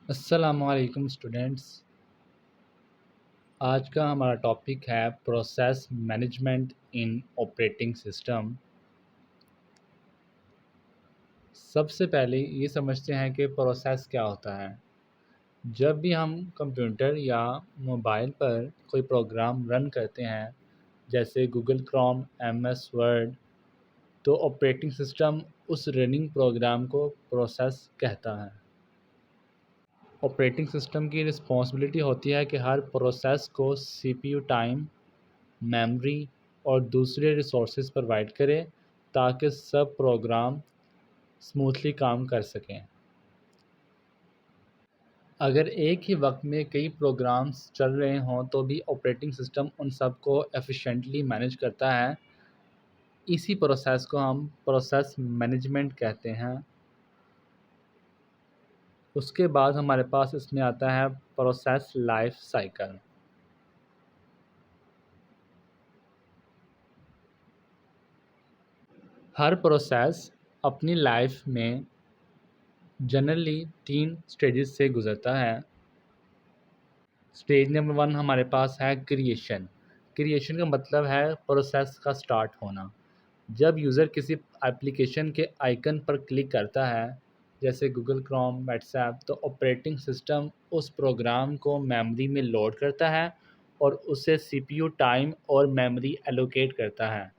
अस्सलामुअलैकुम स्टूडेंट्स। आज का हमारा टॉपिक है प्रोसेस मैनेजमेंट इन ऑपरेटिंग सिस्टम। सबसे पहले ये समझते हैं कि प्रोसेस क्या होता है। जब भी हम कंप्यूटर या मोबाइल पर कोई प्रोग्राम रन करते हैं, जैसे गूगल क्रोम, एमएस वर्ड, तो ऑपरेटिंग सिस्टम उस रनिंग प्रोग्राम को प्रोसेस कहता है। ऑपरेटिंग सिस्टम की रिस्पॉन्सिबिलिटी होती है कि हर प्रोसेस को सीपीयू टाइम, मेमोरी और दूसरे रिसोर्सेज प्रोवाइड करें ताकि सब प्रोग्राम स्मूथली काम कर सकें। अगर एक ही वक्त में कई प्रोग्राम्स चल रहे हों तो भी ऑपरेटिंग सिस्टम उन सब को एफिशिएंटली मैनेज करता है। इसी प्रोसेस को हम प्रोसेस मैनेजमेंट कहते हैं। उसके बाद हमारे पास इसमें आता है प्रोसेस लाइफ साइकिल। हर प्रोसेस अपनी लाइफ में जनरली 3 स्टेजेस से गुजरता है। स्टेज नंबर 1 हमारे पास है क्रिएशन। क्रिएशन का मतलब है प्रोसेस का स्टार्ट होना। जब यूज़र किसी एप्लीकेशन के आइकन पर क्लिक करता है, जैसे गूगल क्रोम, व्हाट्सएप, तो ऑपरेटिंग सिस्टम उस प्रोग्राम को मेमोरी में लोड करता है और उसे सीपीयू टाइम और मेमोरी एलोकेट करता है।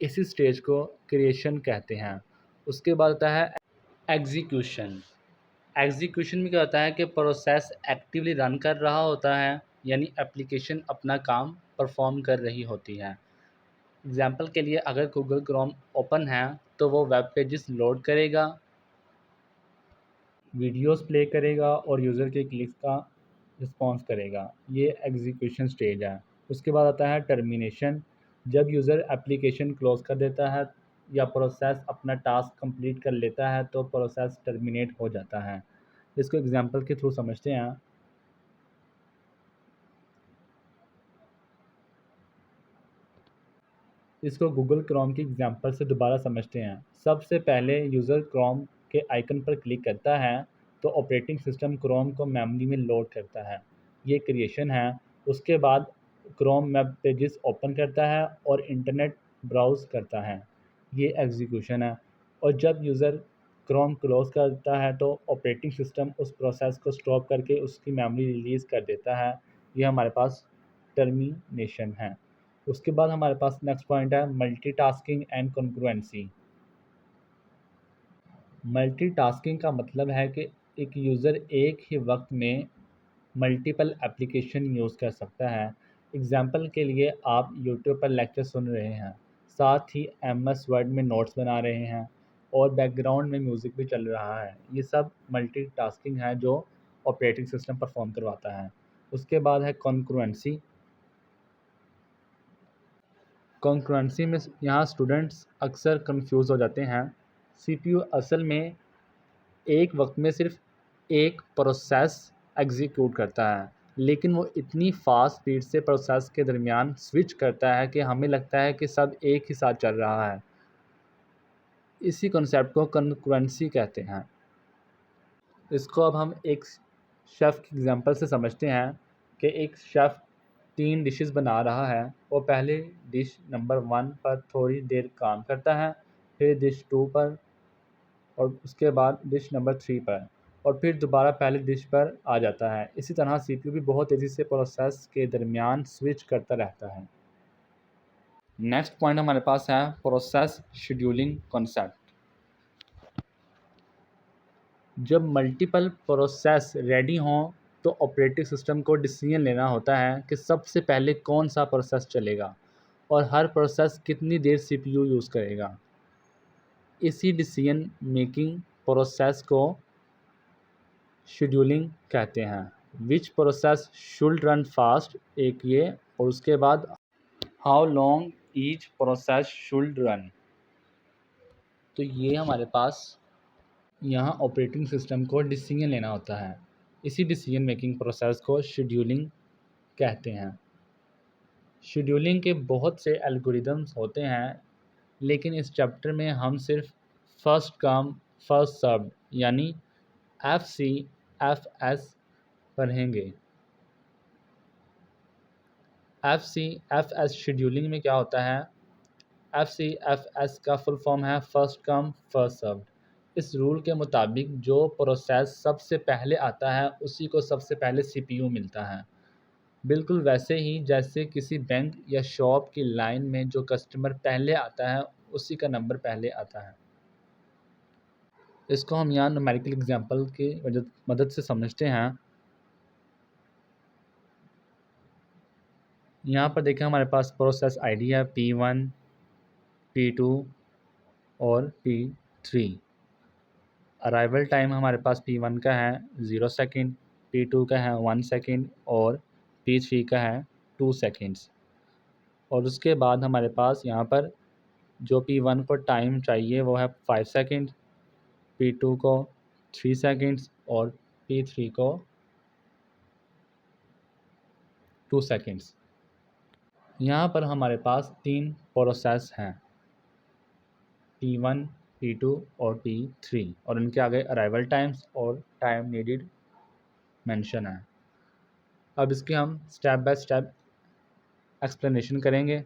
इसी स्टेज को क्रिएशन कहते हैं। उसके बाद आता है एग्जीक्यूशन। एग्जीक्यूशन में क्या होता है कि प्रोसेस एक्टिवली रन कर रहा होता है, यानी एप्लीकेशन अपना काम परफॉर्म कर रही होती है। एग्जाम्पल के लिए अगर गूगल क्रोम ओपन है तो वो वेब पेजेस लोड करेगा, वीडियोस प्ले करेगा और यूज़र के क्लिक्स का रिस्पॉन्स करेगा। ये एग्जीक्यूशन स्टेज है। उसके बाद आता है टर्मिनेशन। जब यूज़र एप्लीकेशन क्लोज कर देता है या प्रोसेस अपना टास्क कंप्लीट कर लेता है तो प्रोसेस टर्मिनेट हो जाता है। इसको एग्जांपल के थ्रू समझते हैं। इसको गूगल क्रोम की एग्जांपल से दोबारा समझते हैं। सबसे पहले यूज़र क्रोम के आइकन पर क्लिक करता है तो ऑपरेटिंग सिस्टम क्रोम को मेमोरी में लोड करता है। ये क्रिएशन है। उसके बाद क्रोम वेब पेजेस ओपन करता है और इंटरनेट ब्राउज़ करता है। ये एग्जीक्यूशन है। और जब यूज़र क्रोम क्लोज करता है तो ऑपरेटिंग सिस्टम उस प्रोसेस को स्टॉप करके उसकी मेमोरी रिलीज़ कर देता है। ये हमारे पास टर्मिनेशन है। उसके बाद हमारे पास नेक्स्ट पॉइंट है मल्टीटास्किंग एंड कॉन्ग्रुएंसी। मल्टीटास्किंग का मतलब है कि एक यूज़र एक ही वक्त में मल्टीपल एप्लीकेशन यूज़ कर सकता है। एग्जाम्पल के लिए आप यूट्यूब पर लेक्चर सुन रहे हैं, साथ ही एमएस वर्ड में नोट्स बना रहे हैं और बैकग्राउंड में म्यूज़िक भी चल रहा है। ये सब मल्टीटास्किंग है जो ऑपरेटिंग सिस्टम परफॉर्म करवाता है। उसके बाद है कॉन्ग्रुएंसी। कॉन्करेंसी में यहाँ स्टूडेंट्स अक्सर कंफ्यूज हो जाते हैं। सीपीयू असल में एक वक्त में सिर्फ एक प्रोसेस एग्जीक्यूट करता है, लेकिन वो इतनी फास्ट स्पीड से प्रोसेस के दरमियान स्विच करता है कि हमें लगता है कि सब एक ही साथ चल रहा है। इसी कॉन्सेप्ट को कॉन्करेंसी कहते हैं। इसको अब हम एक शेफ़ की एग्जांपल से समझते हैं कि एक शेफ़ 3 डिशेस बना रहा है। वो पहले डिश नंबर 1 पर थोड़ी देर काम करता है, फिर डिश 2 पर और उसके बाद डिश नंबर 3 पर और फिर दोबारा पहले डिश पर आ जाता है। इसी तरह सीपीयू भी बहुत तेज़ी से प्रोसेस के दरमियान स्विच करता रहता है। नेक्स्ट पॉइंट हमारे पास है प्रोसेस शेड्यूलिंग कॉन्सेप्ट। जब मल्टीपल प्रोसेस रेडी हों तो ऑपरेटिंग सिस्टम को डिसीजन लेना होता है कि सबसे पहले कौन सा प्रोसेस चलेगा और हर प्रोसेस कितनी देर सीपीयू यूज़ करेगा। इसी डिसीजन मेकिंग प्रोसेस को शेड्यूलिंग कहते हैं। Which process should run fast, एक ये, और उसके बाद how long each process should run. तो ये हमारे पास यहाँ ऑपरेटिंग सिस्टम को डिसीजन लेना होता है। इसी डिसीजन मेकिंग प्रोसेस को शेड्यूलिंग कहते हैं। शेड्यूलिंग के बहुत से एल्गोरिदम्स होते हैं, लेकिन इस चैप्टर में हम सिर्फ फर्स्ट कम फर्स्ट सर्व्ड यानी एफ सी FS पढ़ेंगे। FCFS शेड्यूलिंग में क्या होता है? FCFS का फुल फॉर्म है फर्स्ट कम फर्स्ट सर्व्ड। इस रूल के मुताबिक जो प्रोसेस सबसे पहले आता है उसी को सबसे पहले सीपीयू मिलता है। बिल्कुल वैसे ही जैसे किसी बैंक या शॉप की लाइन में जो कस्टमर पहले आता है उसी का नंबर पहले आता है। इसको हम यहाँ न्यूमेरिकल एग्जांपल की मदद से समझते हैं। यहाँ पर देखें हमारे पास प्रोसेस आईडी है P1, P2 और P3। अराइवल टाइम हमारे पास P1 का है 0 सेकेंड, P2 का है 1 सेकेंड और P3 का है 2 सेकेंड्स। और उसके बाद हमारे पास यहाँ पर जो P1 को टाइम चाहिए वो है 5 सेकेंड, P2 को 3 सेकेंड्स और P3 को 2 सेकेंड्स। यहाँ पर हमारे पास 3 प्रोसेस हैं P1, P2 और P3 और उनके आगे अराइवल टाइम्स और टाइम नीडेड मेंशन है। अब इसके हम स्टेप बाय स्टेप एक्सप्लेनेशन करेंगे।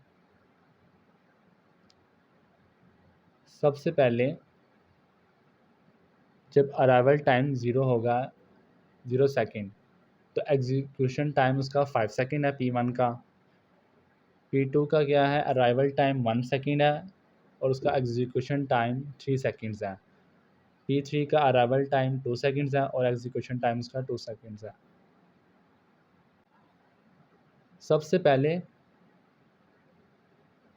सबसे पहले जब अराइवल टाइम 0 होगा 0 सेकेंड तो एग्जीक्यूशन टाइम उसका 5 सेकेंड है P1 का। P2 का क्या है? अराइवल टाइम 1 सेकेंड है और उसका एग्जीक्यूशन टाइम 3 सेकेंड्स है। P3 का अराइवल टाइम 2 सेकेंड्स है और एग्जीक्यूशन टाइम उसका 2 सेकेंड्स है। सबसे पहले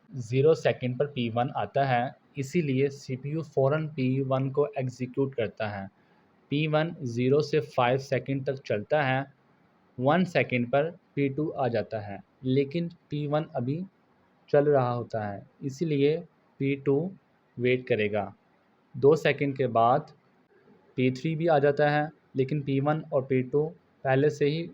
0 सेकेंड पर P1 आता है, इसीलिए CPU फ़ौरन P1 को एग्जीक्यूट करता है। P1 0 से 5 सेकेंड तक चलता है। 1 सेकेंड पर P2 आ जाता है, लेकिन P1 अभी चल रहा होता है, इसीलिए P2 वेट करेगा। 2 सेकेंड के बाद P3 भी आ जाता है, लेकिन P1 और P2 पहले से ही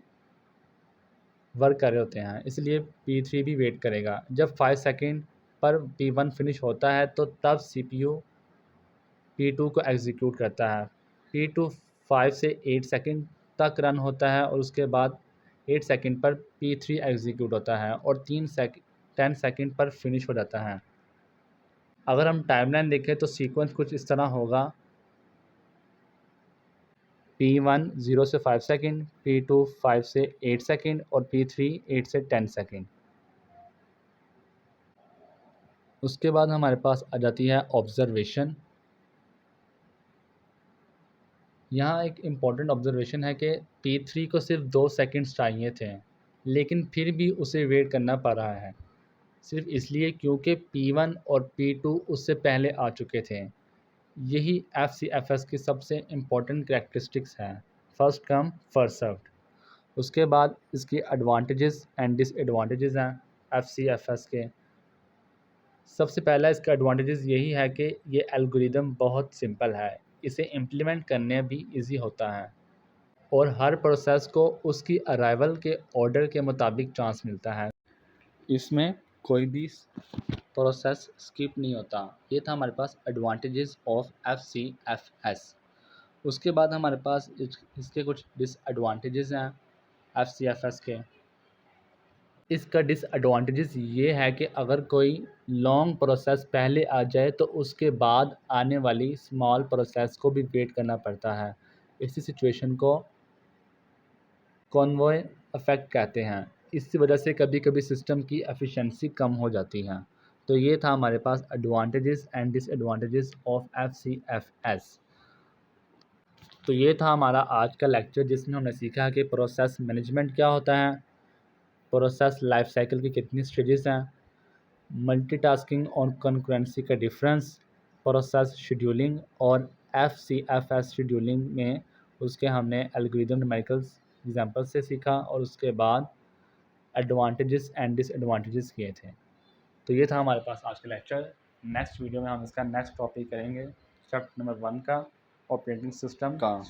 वर्क कर रहे होते हैं, इसलिए P3 भी वेट करेगा। जब 5 सेकेंड पर P1 फिनिश होता है तो तब CPU P2 को एग्जीक्यूट करता है। P2 5 से 8 सेकेंड तक रन होता है और उसके बाद 8 सेकेंड पर P3 एग्जीक्यूट होता है और 10 सेकेंड पर फिनिश हो जाता है। अगर हम टाइमलाइन देखें तो सीक्वेंस कुछ इस तरह होगा। P1 0 से 5 सेकेंड, P2 5 से 8 सेकेंड और P3 8 से 10 सेकेंड। उसके बाद हमारे पास आ जाती है ऑब्जर्वेशन। यहाँ एक इम्पॉर्टेंट ऑब्जर्वेशन है कि P3 को सिर्फ 2 सेकेंड्स चाहिए थे, लेकिन फिर भी उसे वेट करना पड़ रहा है, सिर्फ इसलिए क्योंकि P1 और P2 उससे पहले आ चुके थे। यही FCFS की सबसे इम्पॉर्टेंट कैरेक्टरिस्टिक्स है, फर्स्ट कम फर्स्ट सर्व्ड। उसके बाद इसकी एडवांटेजेस एंड डिसएडवांटेजेस हैं FCFS के। सबसे पहला इसका एडवांटेजेस यही है कि ये एल्गोरिदम बहुत सिंपल है, इसे इम्प्लीमेंट करने भी इजी होता है और हर प्रोसेस को उसकी अराइवल के ऑर्डर के मुताबिक चांस मिलता है। इसमें कोई भी प्रोसेस स्किप नहीं होता। ये था हमारे पास एडवांटेजेस ऑफ FCFS। उसके बाद हमारे पास इसके कुछ डिसएडवांटेजेस हैं FCFS के। इसका डिसएडवांटेजेस ये है कि अगर कोई लॉन्ग प्रोसेस पहले आ जाए तो उसके बाद आने वाली स्मॉल प्रोसेस को भी वेट करना पड़ता है। इसी सिचुएशन को कॉन्वॉय इफ़ेक्ट कहते हैं। इसी वजह से कभी कभी सिस्टम की एफिशिएंसी कम हो जाती है। तो ये था हमारे पास advantages and disadvantages of FCFS। तो ये था हमारा आज का लेक्चर जिसमें हमने सीखा कि प्रोसेस मैनेजमेंट क्या होता है, प्रोसेस लाइफ साइकिल की कितनी स्टेजेस हैं, मल्टीटास्किंग और कंकरेंसी का डिफरेंस, प्रोसेस शेड्यूलिंग और FCFS शेड्यूलिंग में उसके हमने एल्गोरिदम न्यूमेरिकल्स एग्जांपल से सीखा और उसके बाद एडवांटेजेस एंड डिसएडवांटेजेस किए थे। तो ये था हमारे पास आज का लेक्चर। नेक्स्ट वीडियो में हम इसका नेक्स्ट टॉपिक करेंगे, चैप्टर नंबर 1 का ऑपरेटिंग सिस्टम का।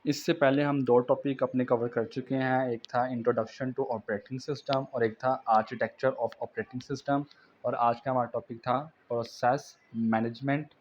इससे पहले हम 2 टॉपिक अपने कवर कर चुके हैं, एक था इंट्रोडक्शन टू ऑपरेटिंग सिस्टम और एक था आर्किटेक्चर ऑफ ऑपरेटिंग सिस्टम। और आज का हमारा टॉपिक था प्रोसेस मैनेजमेंट।